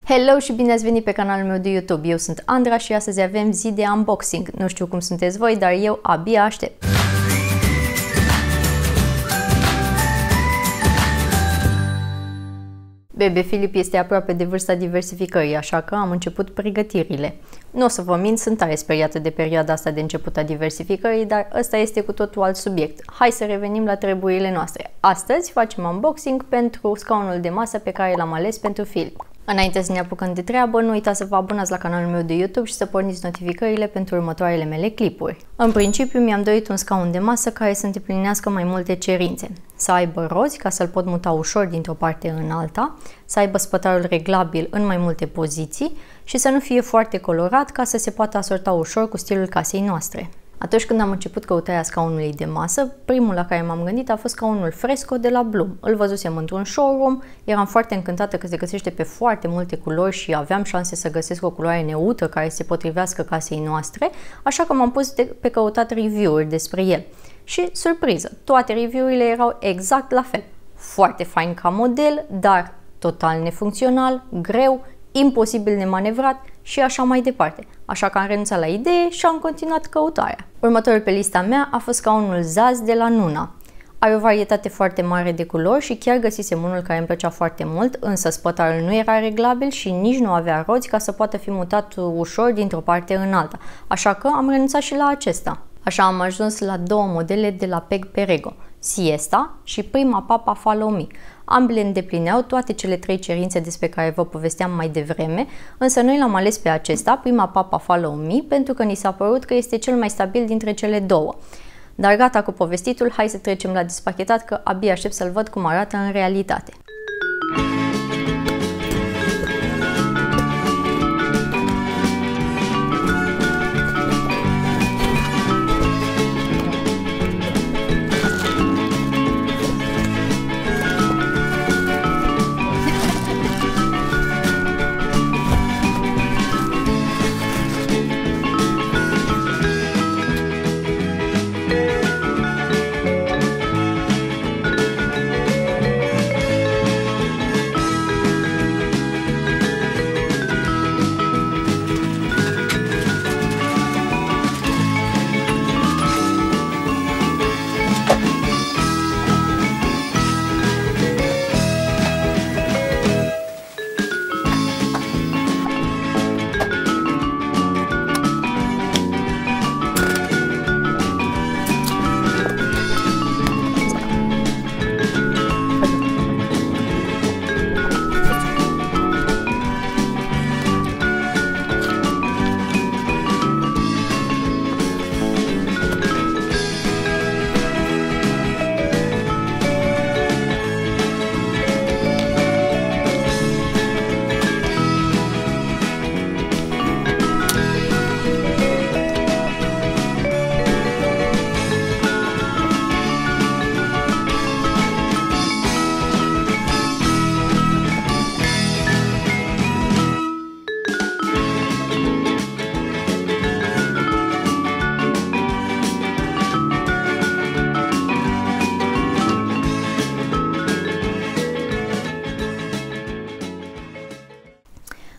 Hello și bine ați venit pe canalul meu de YouTube. Eu sunt Andra și astăzi avem zi de unboxing. Nu știu cum sunteți voi, dar eu abia aștept. Bebe Filip este aproape de vârsta diversificării, așa că am început pregătirile. Nu o să vă mint, sunt tare speriată de perioada asta de început a diversificării, dar ăsta este cu totul alt subiect. Hai să revenim la treburile noastre. Astăzi facem unboxing pentru scaunul de masă pe care l-am ales pentru Filip. Înainte să ne apucăm de treabă, nu uitați să vă abonați la canalul meu de YouTube și să porniți notificările pentru următoarele mele clipuri. În principiu, mi-am dorit un scaun de masă care să îndeplinească mai multe cerințe. Să aibă roți ca să-l pot muta ușor dintr-o parte în alta, să aibă spătarul reglabil în mai multe poziții și să nu fie foarte colorat ca să se poată asorta ușor cu stilul casei noastre. Atunci când am început căutarea scaunului de masă, primul la care m-am gândit a fost scaunul Fresco de la Bloom. Îl văzusem într-un showroom, eram foarte încântată că se găsește pe foarte multe culori și aveam șanse să găsesc o culoare neutră care se potrivească casei noastre, așa că m-am pus pe căutat review-uri despre el. Și, surpriză, toate review-urile erau exact la fel. Foarte fain ca model, dar total nefuncțional, greu, imposibil de manevrat și așa mai departe. Așa că am renunțat la idee și am continuat căutarea. Următorul pe lista mea a fost scaunul Zaz de la Nuna. Are o varietate foarte mare de culori și chiar găsisem unul care îmi plăcea foarte mult, însă spătarul nu era reglabil și nici nu avea roți ca să poată fi mutat ușor dintr-o parte în alta. Așa că am renunțat și la acesta. Așa am ajuns la două modele de la Peg Perego, Siesta și Prima Papa Follow Me. Ambele îndeplineau toate cele trei cerințe despre care vă povesteam mai devreme, însă noi l-am ales pe acesta, Prima Papa Follow Me, pentru că ni s-a părut că este cel mai stabil dintre cele două. Dar gata cu povestitul, hai să trecem la despachetat, că abia aștept să-l văd cum arată în realitate.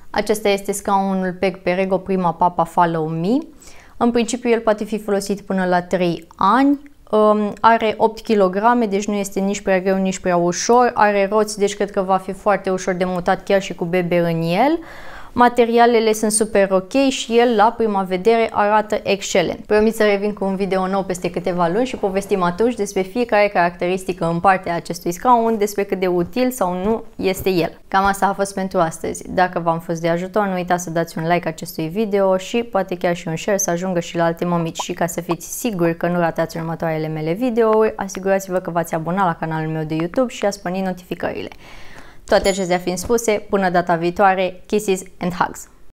Acesta este scaunul Peg Perego Prima Papa Follow Me. În principiu el poate fi folosit până la 3 ani. Are 8 kg, deci nu este nici prea greu, nici prea ușor. Are roți, deci cred că va fi foarte ușor de mutat chiar și cu bebe în el. Materialele sunt super ok și el la prima vedere arată excelent. Promit să revin cu un video nou peste câteva luni și povestim atunci despre fiecare caracteristică în parte a acestui scaun, despre cât de util sau nu este el. Cam asta a fost pentru astăzi. Dacă v-am fost de ajutor, nu uitați să dați un like acestui video și poate chiar și un share să ajungă și la alte mămici. Și ca să fiți siguri că nu ratați următoarele mele videouri, asigurați-vă că v-ați abonat la canalul meu de YouTube și ați pornit notificările. Toate acestea fiind spuse, până data viitoare, kisses and hugs!